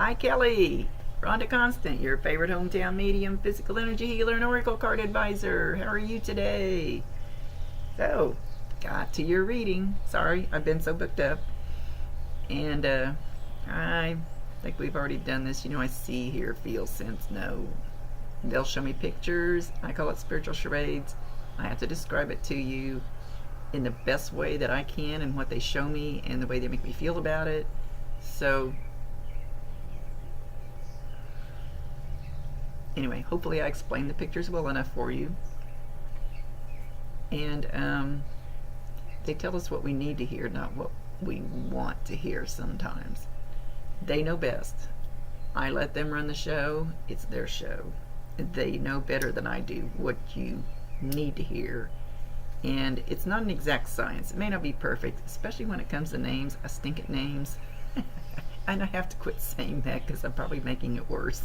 Hi, Kelly. Rhonda Constant, your favorite hometown medium, physical energy healer, and oracle card advisor. How are you today? So, got to your reading. Sorry, I've been so booked up. And I think we've already done this. You know, I see, hear, feel, sense, know. They'll show me pictures. I call it spiritual charades. I have to describe it to you in the best way that I can and what they show me and the way they make me feel about it. So, anyway, hopefully I explained the pictures well enough for you. And they tell us what we need to hear, not what we want to hear sometimes. They know best. I let them run the show. It's their show. They know better than I do what you need to hear. And it's not an exact science. It may not be perfect, especially when it comes to names. I stink at names. And I have to quit saying that because I'm probably making it worse.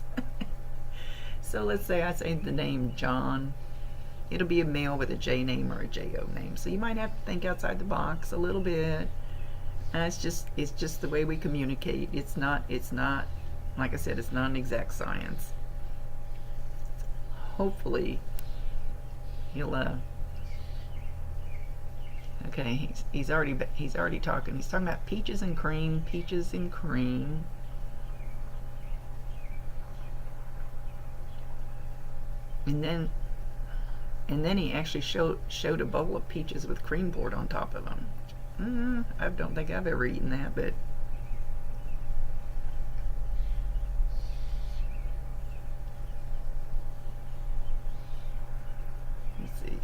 So let's say I say the name John. It'll be a male with a J name or a J-O name. So you might have to think outside the box a little bit. And it's just the way we communicate. It's not, like I said, it's not an exact science. Hopefully he'll okay, he's already talking. He's talking about peaches and cream, peaches and cream. And then he actually showed a bowl of peaches with cream poured on top of them. I don't think I've ever eaten that, but let's see.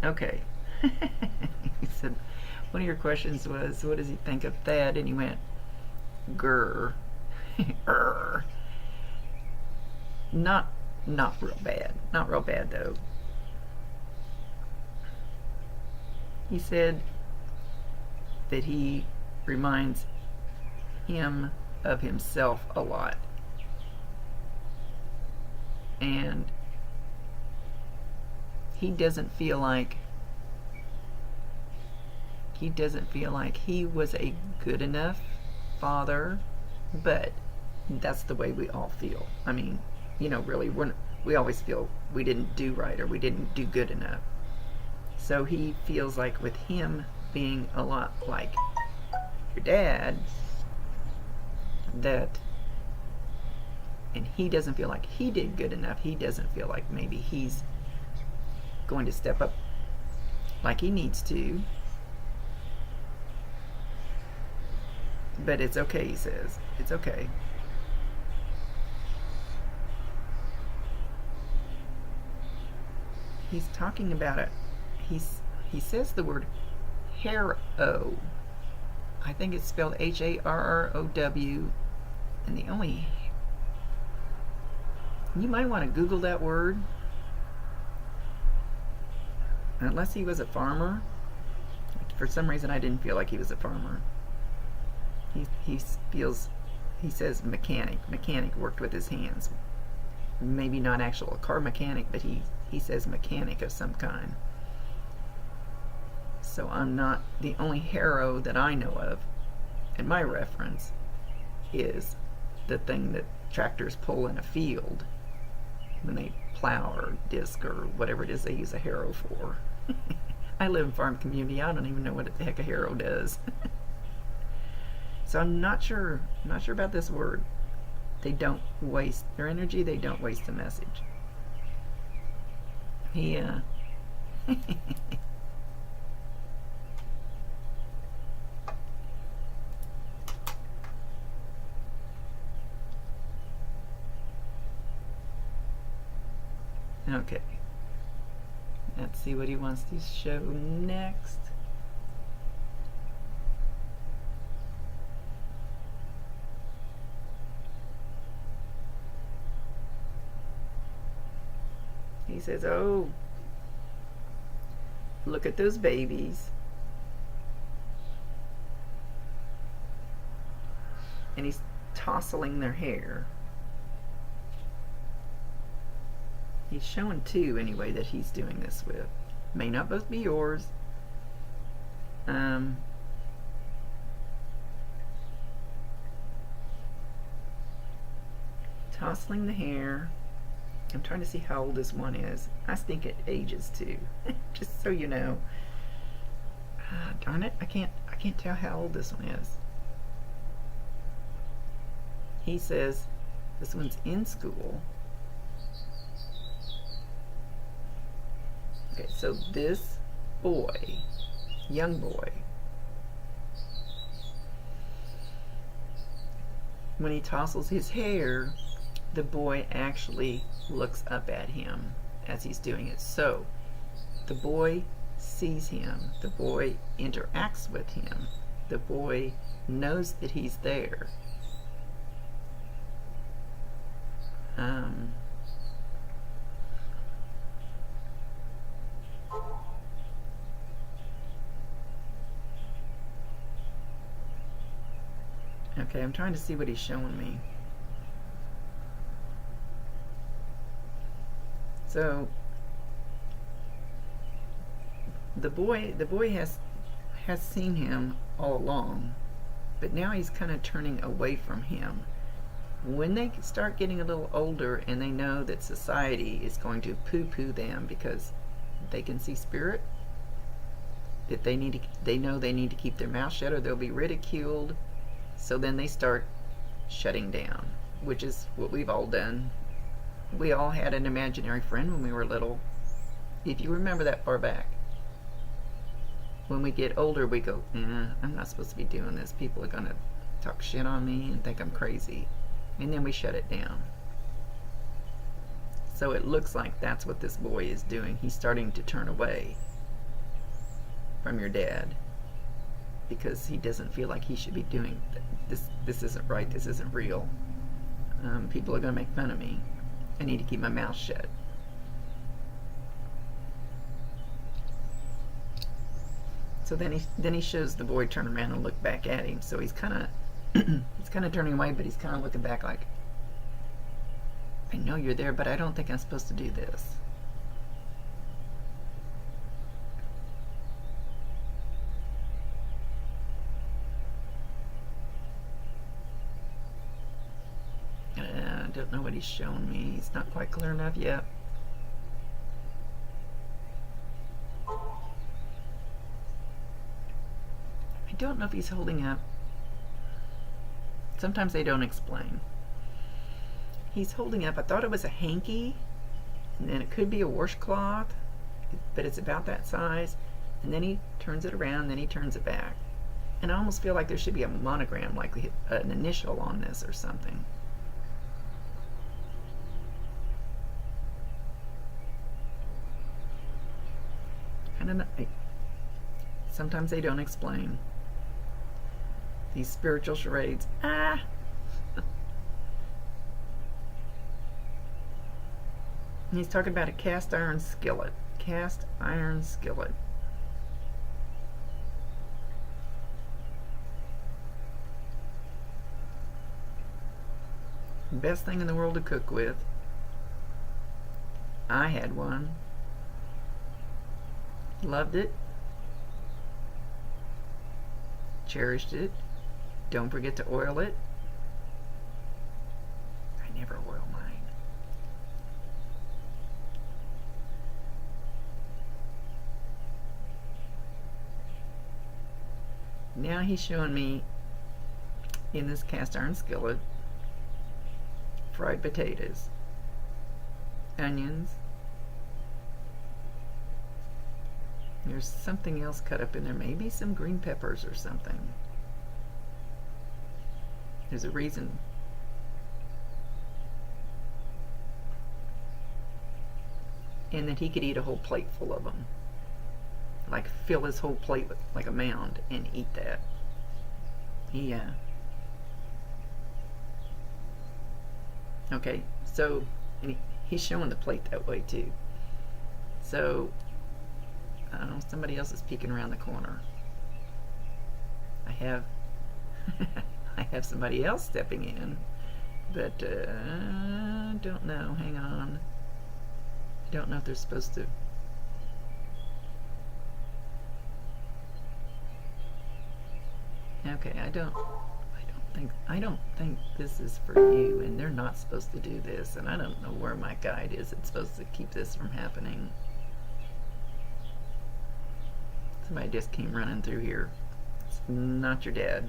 Okay. He said, one of your questions was, what does he think of that? And he went, grr. Not real bad. Not real bad, though. He said that he reminds him of himself a lot. And he doesn't feel like he was a good enough father, but that's the way we all feel. I mean, you know, really, we always feel we didn't do right or we didn't do good enough. So he feels like with him being a lot like your dad, and he doesn't feel like he did good enough. He doesn't feel like maybe he's going to step up like he needs to. But it's okay, he says. It's okay. He's talking about it. He says the word harrow. I think it's spelled Harrow. And you might want to Google that word. Unless he was a farmer. For some reason I didn't feel like he was a farmer. He says mechanic worked with his hands. Maybe not actual car mechanic, but he says mechanic of some kind. So I'm not, the only harrow that I know of, and my reference, is the thing that tractors pull in a field when they plow or disc or whatever it is they use a harrow for. I live in farm community. I don't even know what the heck a harrow does. So I'm not sure about this word. They don't waste their energy. They don't waste the message. Okay. Let's see what he wants to show next. He says, oh, look at those babies. And he's tousling their hair. He's showing two, anyway, that he's doing this with. May not both be yours. Um, tousling the hair. I'm trying to see how old this one is. I think it ages too. Just so you know. Darn it, I can't tell how old this one is. He says this one's in school. Okay, so this boy, young boy, when he tousles his hair, the boy actually looks up at him as he's doing it. So the boy sees him, the boy interacts with him, the boy knows that he's there. Okay, I'm trying to see what he's showing me. So the boy has seen him all along, but now he's kind of turning away from him. When they start getting a little older and they know that society is going to poo-poo them because they can see spirit, that they know they need to keep their mouth shut or they'll be ridiculed. So then they start shutting down, which is what we've all done. We all had an imaginary friend when we were little, if you remember that far back. When we get older, we go, I'm not supposed to be doing this. People are going to talk shit on me and think I'm crazy. And then we shut it down. So it looks like that's what this boy is doing. He's starting to turn away from your dad because he doesn't feel like he should be doing this. This isn't right. This isn't real. People are going to make fun of me. I need to keep my mouth shut. So then he shows the boy turn around and look back at him. So he's kind of turning away, but he's kind of looking back like, I know you're there, but I don't think I'm supposed to do this. I don't know what he's showing me. He's not quite clear enough yet. I don't know if he's holding up. Sometimes they don't explain. He's holding up, I thought it was a hanky, and then it could be a washcloth, but it's about that size. And then he turns it around, then he turns it back. And I almost feel like there should be a monogram, like an initial on this or something. I don't know. Sometimes they don't explain. These spiritual charades. He's talking about a cast iron skillet. Cast iron skillet. Best thing in the world to cook with. I had one. Loved it. Cherished it. Don't forget to oil it. I never oil mine. Now he's showing me in this cast iron skillet fried potatoes, onions. There's something else cut up in there, maybe some green peppers or something. There's a reason. And that he could eat a whole plate full of them. Like fill his whole plate with like a mound and eat that. Okay, so he's showing the plate that way too. So I don't know, somebody else is peeking around the corner. I have I have somebody else stepping in, but I don't know. Hang on. I don't know if they're supposed to. I don't know if Okay, I don't think this is for you, and they're not supposed to do this, and I don't know where my guide is. It's supposed to keep this from happening. Somebody just came running through here. It's not your dad.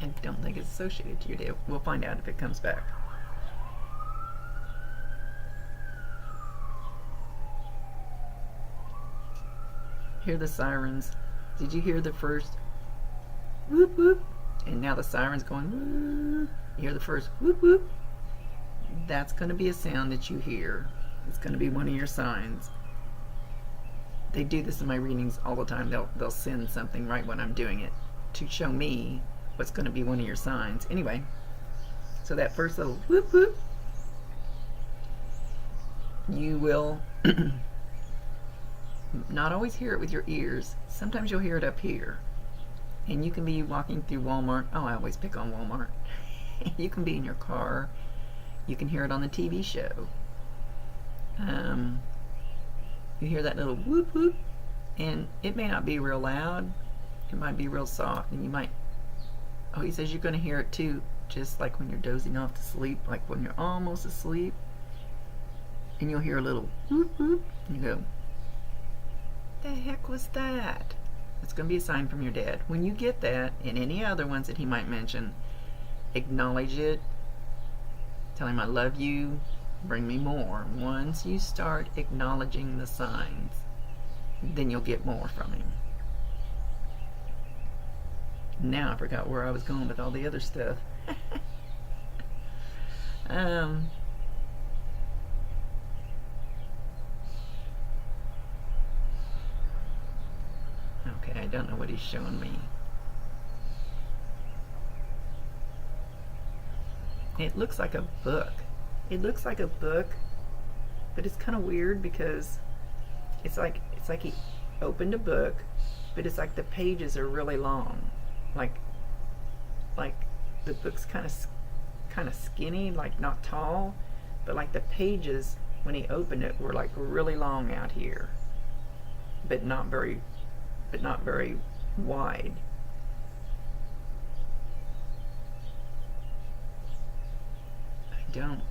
I don't think it's associated to your dad. We'll find out if it comes back. Hear the sirens. Did you hear the first whoop whoop? And now the siren's going whoop. You hear the first whoop whoop? That's going to be a sound that you hear. It's going to be one of your signs. They do this in my readings all the time. They'll send something right when I'm doing it to show me what's going to be one of your signs. Anyway, so that first little whoop whoop, you will not always hear it with your ears. Sometimes you'll hear it up here. And you can be walking through Walmart. Oh, I always pick on Walmart. You can be in your car. You can hear it on the TV show. You hear that little whoop whoop, and it may not be real loud. It might be real soft, and you might, oh, he says you're going to hear it too, just like when you're dozing off to sleep, like when you're almost asleep, and you'll hear a little whoop whoop, and you go, the heck was that? It's going to be a sign from your dad. When you get that, and any other ones that he might mention, acknowledge it. Tell him I love you. Bring me more. Once you start acknowledging the signs, then you'll get more from him. Now I forgot where I was going with all the other stuff. Okay, I don't know what he's showing me. It looks like a book. It looks like a book, but it's kind of weird because it's like he opened a book, but it's like the pages are really long, like the book's kind of skinny, like not tall, but like the pages when he opened it were like really long out here, but not very wide. I don't.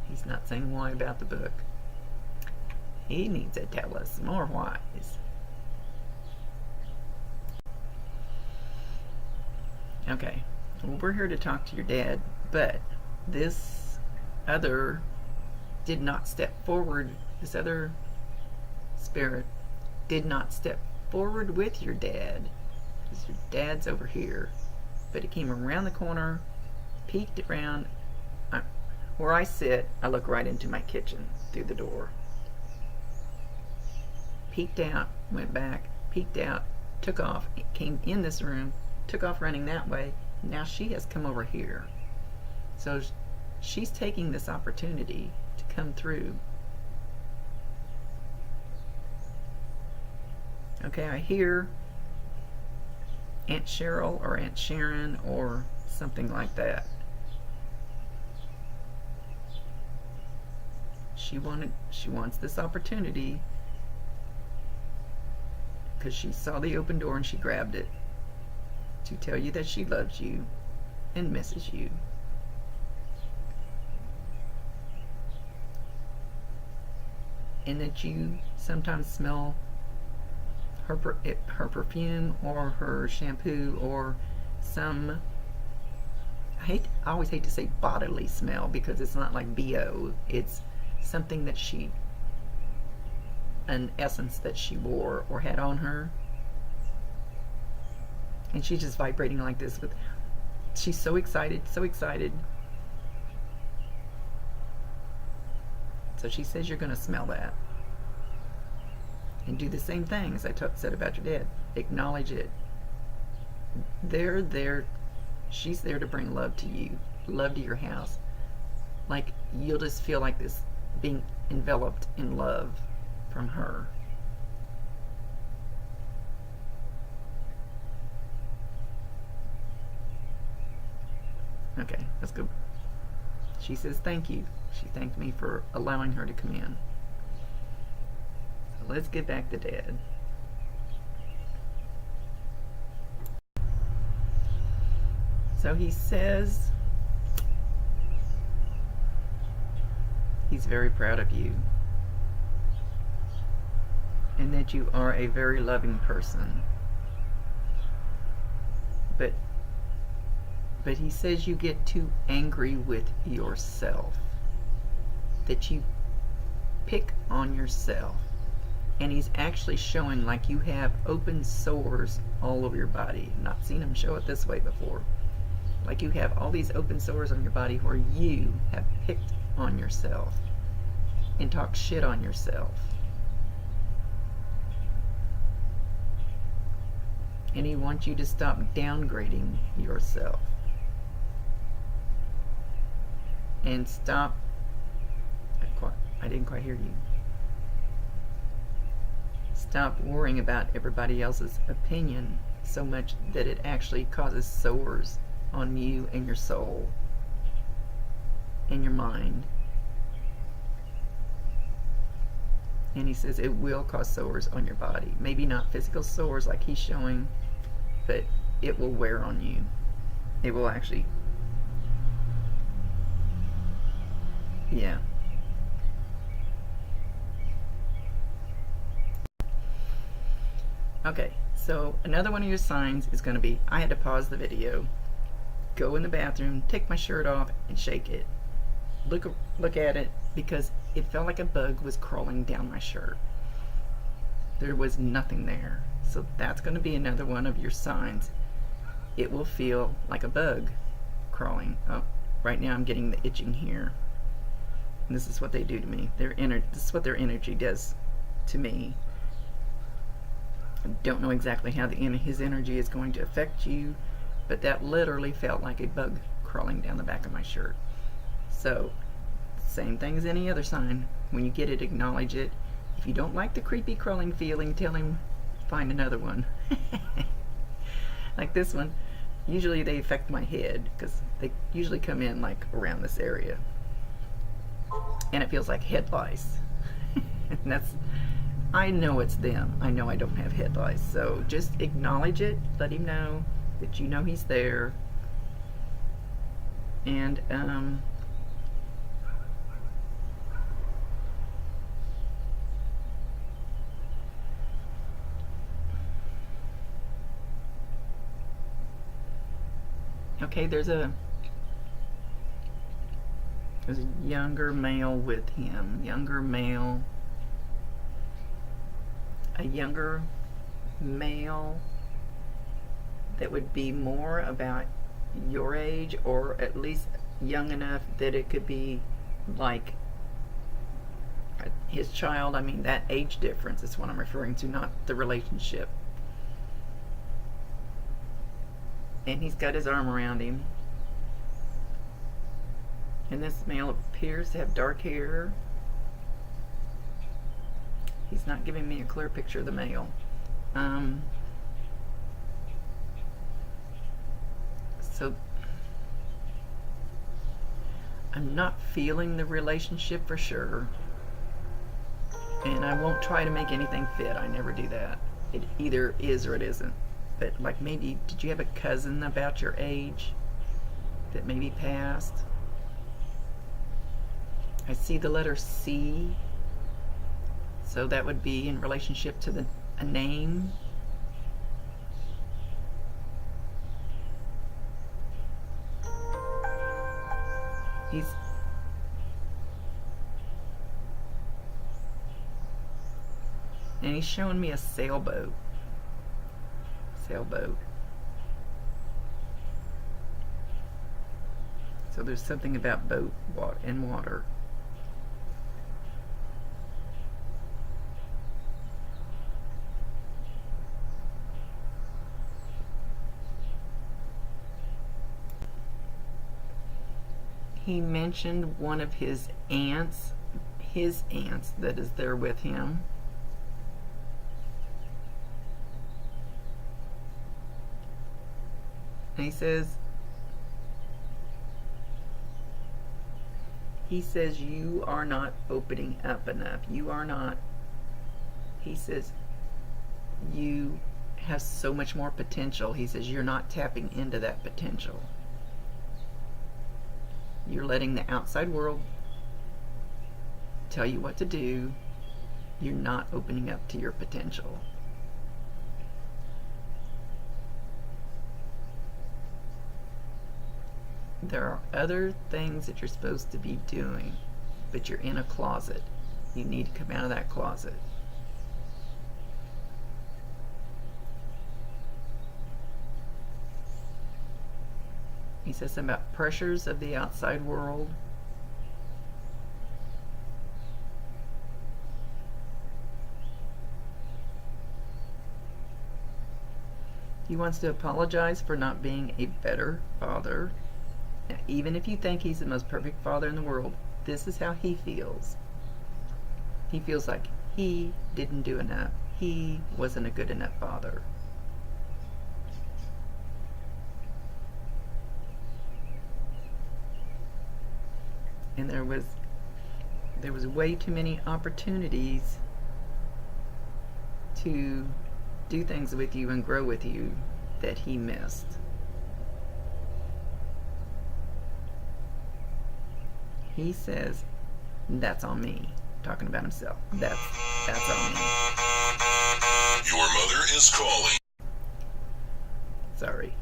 He's not saying why about the book. He needs to tell us more whys. Okay, well, we're here to talk to your dad, but this other did not step forward. This other spirit did not step forward with your dad, because your dad's over here, but it came around the corner, peeked around. Where I sit, I look right into my kitchen through the door. Peeked out, went back, peeked out, took off, came in this room, took off running that way. Now she has come over here. So she's taking this opportunity to come through. Okay, I hear Aunt Cheryl or Aunt Sharon or something like that. She wants this opportunity because she saw the open door and she grabbed it to tell you that she loves you and misses you. And that you sometimes smell her perfume or her shampoo or some, I always hate to say bodily smell because it's not like BO. It's something that an essence that she wore or had on her. And she's just vibrating like this. She's so excited, so excited. So she says you're going to smell that. And do the same thing as I said about your dad. Acknowledge it. They're there. She's there to bring love to you. Love to your house. Like, you'll just feel like this, being enveloped in love from her. Okay, let's go. She says thank you. She thanked me for allowing her to come in. So let's get back to Dad. So he says he's very proud of you and that you are a very loving person. But he says you get too angry with yourself, that you pick on yourself. And he's actually showing like you have open sores all over your body. Not seen him show it this way before. Like you have all these open sores on your body where you have picked on yourself and talked shit on yourself. And he wants you to stop downgrading yourself. And stop, I didn't quite hear you. Stop worrying about everybody else's opinion so much that it actually causes sores on you and your soul and your mind. And he says it will cause sores on your body. Maybe not physical sores like he's showing, but it will wear on you. It will actually, yeah. Okay, so another one of your signs is going to be, I had to pause the video, go in the bathroom, take my shirt off, and shake it. Look at it, because it felt like a bug was crawling down my shirt. There was nothing there. So that's going to be another one of your signs. It will feel like a bug crawling. Oh, right now I'm getting the itching here. And this is what they do to me. This is what their energy does to me. I don't know exactly how his energy is going to affect you, but that literally felt like a bug crawling down the back of my shirt. So, same thing as any other sign. When you get it, acknowledge it. If you don't like the creepy crawling feeling, tell him, find another one. Like this one, usually they affect my head, because they usually come in like around this area. And it feels like head lice. And that's, I know it's them. I know I don't have head lice. So just acknowledge it. Let him know that you know he's there. And okay, there's a younger male with him. Younger male. A younger male that would be more about your age, or at least young enough that it could be like his child. I mean, that age difference is what I'm referring to, not the relationship. And he's got his arm around him. And this male appears to have dark hair. He's not giving me a clear picture of the male. So I'm not feeling the relationship for sure. And I won't try to make anything fit. I never do that. It either is or it isn't. But like, maybe, did you have a cousin about your age that maybe passed? I see the letter C. So that would be in relationship to a name. He's showing me a sailboat. Sailboat. So there's something about boat and water. He mentioned one of his aunts that is there with him. And he says you are not opening up enough. You are not, he says, you have so much more potential. He says, you're not tapping into that potential. You're letting the outside world tell you what to do. You're not opening up to your potential. There are other things that you're supposed to be doing, but you're in a closet. You need to come out of that closet. He says something about pressures of the outside world. He wants to apologize for not being a better father. Now, even if you think he's the most perfect father in the world, this is how he feels. He feels like he didn't do enough. He wasn't a good enough father. And there was way too many opportunities to do things with you and grow with you that he missed. He says, that's on me. Talking about himself. That's on me. Your mother is calling. Sorry.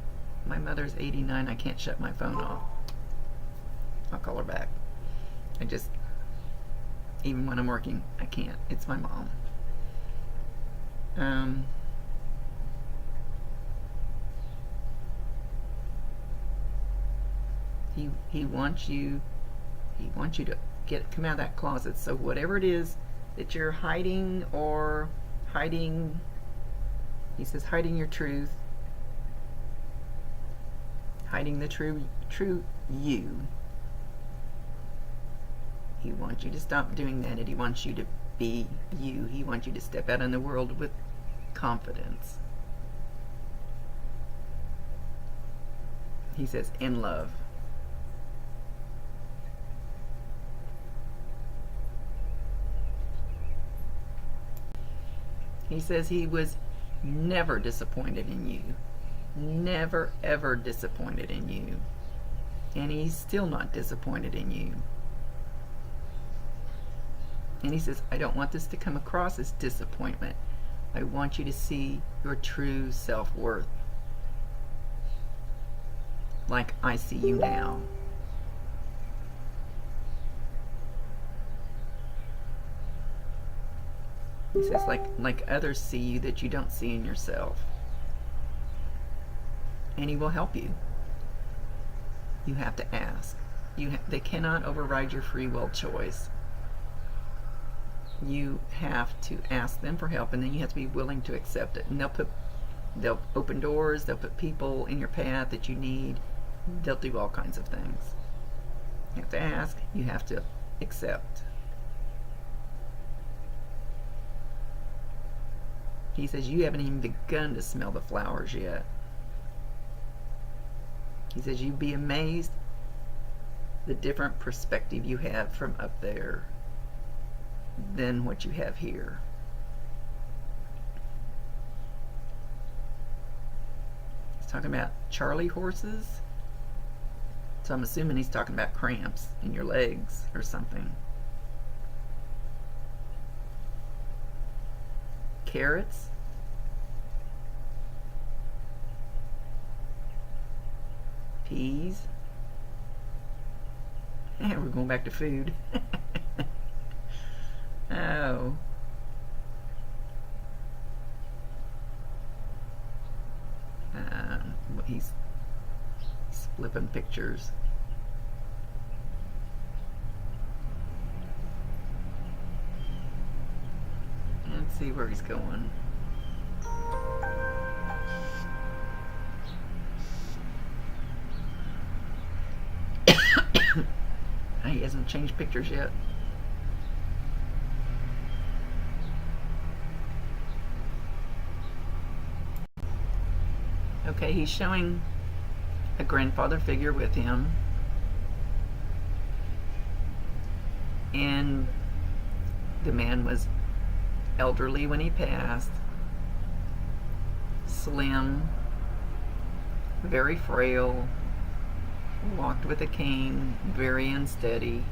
My mother's 89. I can't shut my phone off. I'll call her back. Even when I'm working, I can't. It's my mom. He wants you to come out of that closet. So whatever it is that you're hiding, he says, hiding your truth, hiding the true you. He wants you to stop doing that, and he wants you to be you. He wants you to step out in the world with confidence. He says, in love. He says he was never disappointed in you. Never, ever disappointed in you. And he's still not disappointed in you. And he says, I don't want this to come across as disappointment. I want you to see your true self-worth. Like I see you now. He says, like others see you that you don't see in yourself. And he will help you. You have to ask. They cannot override your free will choice. You have to ask them for help, and then you have to be willing to accept it. And they'll open doors, they'll put people in your path that you need. They'll do all kinds of things. You have to ask, you have to accept. He says you haven't even begun to smell the flowers yet. He says you'd be amazed the different perspective you have from up there than what you have here. He's talking about Charlie horses. So I'm assuming he's talking about cramps in your legs or something. Carrots. Peas. And we're going back to food. Oh. He's flipping pictures. Let's see where he's going. He hasn't changed pictures yet. Okay, he's showing a grandfather figure with him. And the man was elderly when he passed, slim, very frail, walked with a cane, very unsteady.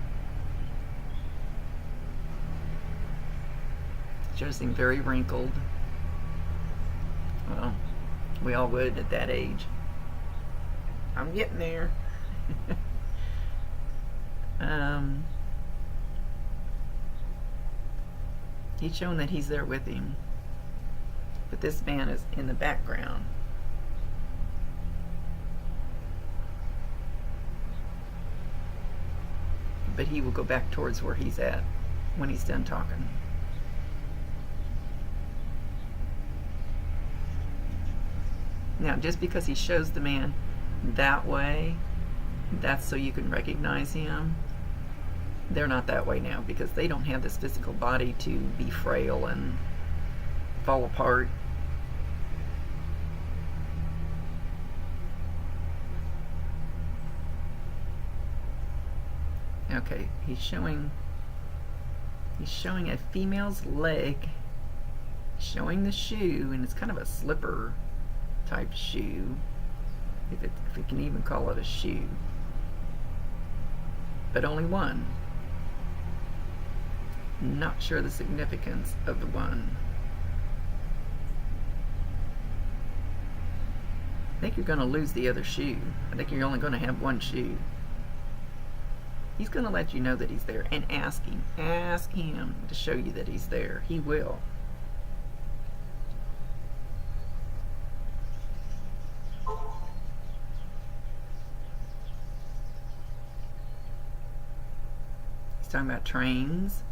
Just seemed very wrinkled. Well, we all would at that age. I'm getting there. He's shown that he's there with him, but this man is in the background. But he will go back towards where he's at when he's done talking. Now, just because he shows the man that way, that's so you can recognize him. They're not that way now because they don't have this physical body to be frail and fall apart. Okay, he's showing a female's leg, showing the shoe, and it's kind of a slipper type shoe, if we can even call it a shoe, but only one. Not sure the significance of the one. I think you're going to lose the other shoe. I think you're only going to have one shoe. He's going to let you know that he's there, and ask him to show you that he's there. He will. He's talking about trains.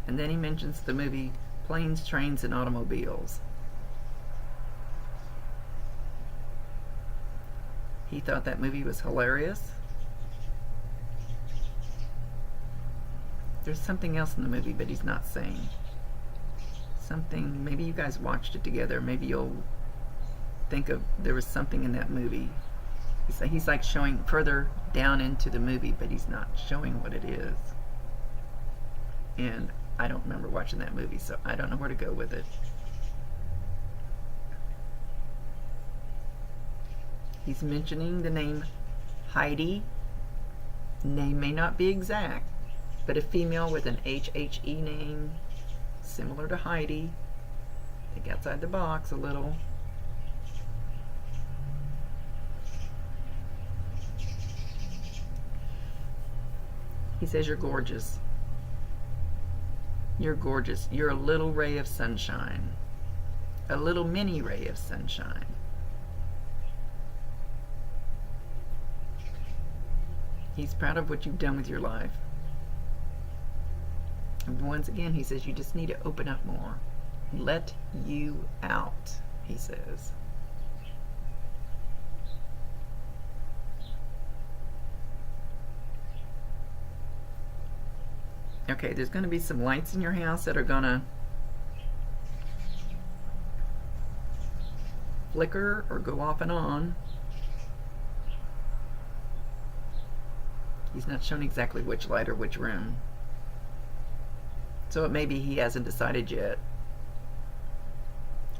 And then he mentions the movie Planes, Trains, and Automobiles. He thought that movie was hilarious. There's something else in the movie, but he's not saying. Something, maybe you guys watched it together. Maybe you'll think of, there was something in that movie. He's like showing further down into the movie, but he's not showing what it is. And I don't remember watching that movie, so I don't know where to go with it. He's mentioning the name Heidi. Name may not be exact, but a female with an HHE name, similar to Heidi. Think outside the box a little. He says you're gorgeous. You're gorgeous. You're a little ray of sunshine. A little mini ray of sunshine. He's proud of what you've done with your life. And once again, he says you just need to open up more. Let you out, he says. Okay, there's going to be some lights in your house that are going to flicker or go off and on. He's not showing exactly which light or which room. So it may be he hasn't decided yet.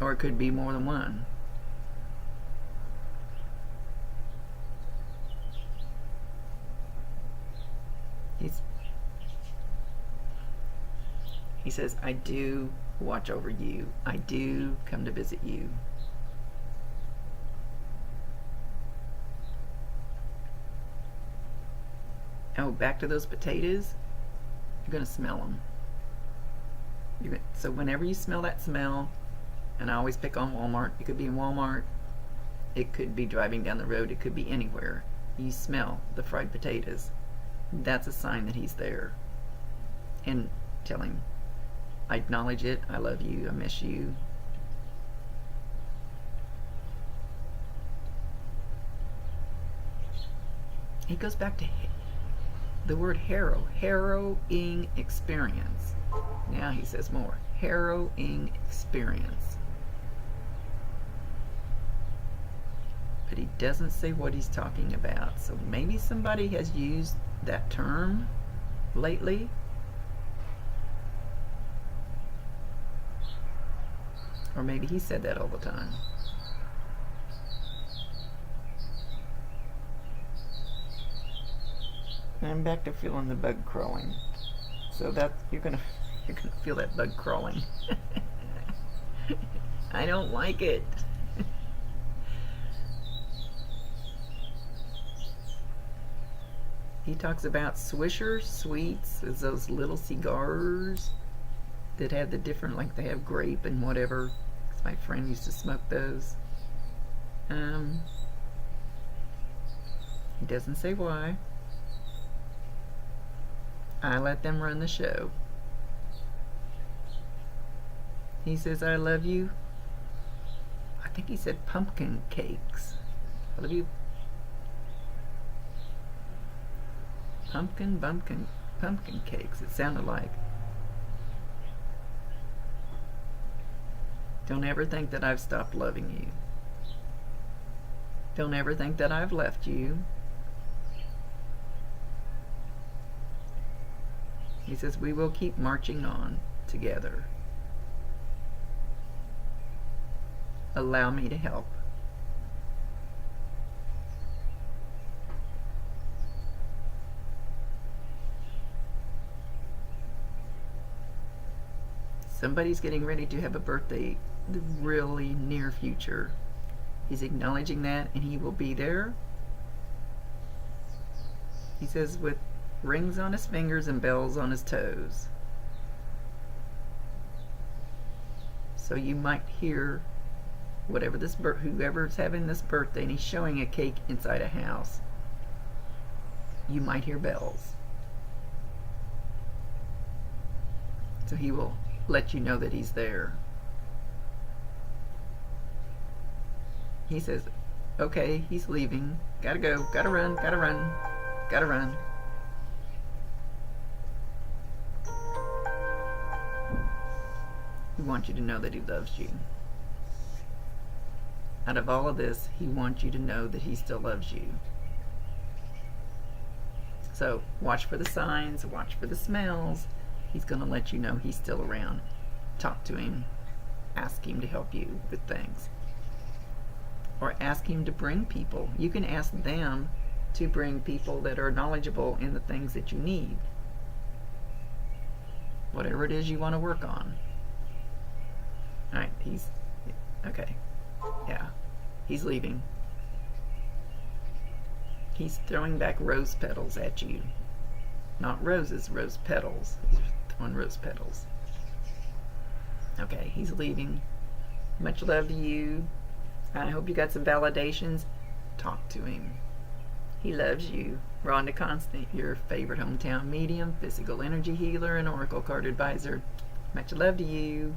Or it could be more than one. He says, I do watch over you. I do come to visit you. Oh, back to those potatoes. You're going to smell them. So whenever you smell that smell, and I always pick on Walmart. It could be in Walmart. It could be driving down the road. It could be anywhere. You smell the fried potatoes. That's a sign that he's there. And tell him, I acknowledge it. I love you. I miss you. He goes back to the word harrowing experience. Now he says more. Harrowing experience. But he doesn't say what he's talking about. So maybe somebody has used that term lately? Or maybe he said that all the time. I'm back to feeling the bug crawling. So that you're gonna feel that bug crawling. I don't like it. He talks about Swisher Sweets, is those little cigars that have the different, like they have grape and whatever. 'Cause my friend used to smoke those. He doesn't say why. I let them run the show. He says, I love you. I think he said pumpkin cakes. I love you. Pumpkin cakes, it sounded like. Don't ever think that I've stopped loving you. Don't ever think that I've left you. He says, we will keep marching on together. Allow me to help. Somebody's getting ready to have a birthday the really near future. He's acknowledging that, and he will be there. He says, with rings on his fingers and bells on his toes. So you might hear whatever whoever's having this birthday, and he's showing a cake inside a house. You might hear bells. So he will let you know that he's there. He says, okay, he's leaving. Gotta go, gotta run, gotta run, gotta run. He wants you to know that he loves you. Out of all of this, he wants you to know that he still loves you. So watch for the signs, watch for the smells. He's going to let you know he's still around. Talk to him. Ask him to help you with things. Or ask him to bring people. You can ask them to bring people that are knowledgeable in the things that you need. Whatever it is you want to work on. Alright, okay. Yeah, he's leaving. He's throwing back rose petals at you. Not roses, rose petals. He's throwing rose petals. Okay, he's leaving. Much love to you. I hope you got some validations. Talk to him. He loves you. Rhonda Constant, your favorite hometown medium, physical energy healer, and oracle card advisor. Much love to you.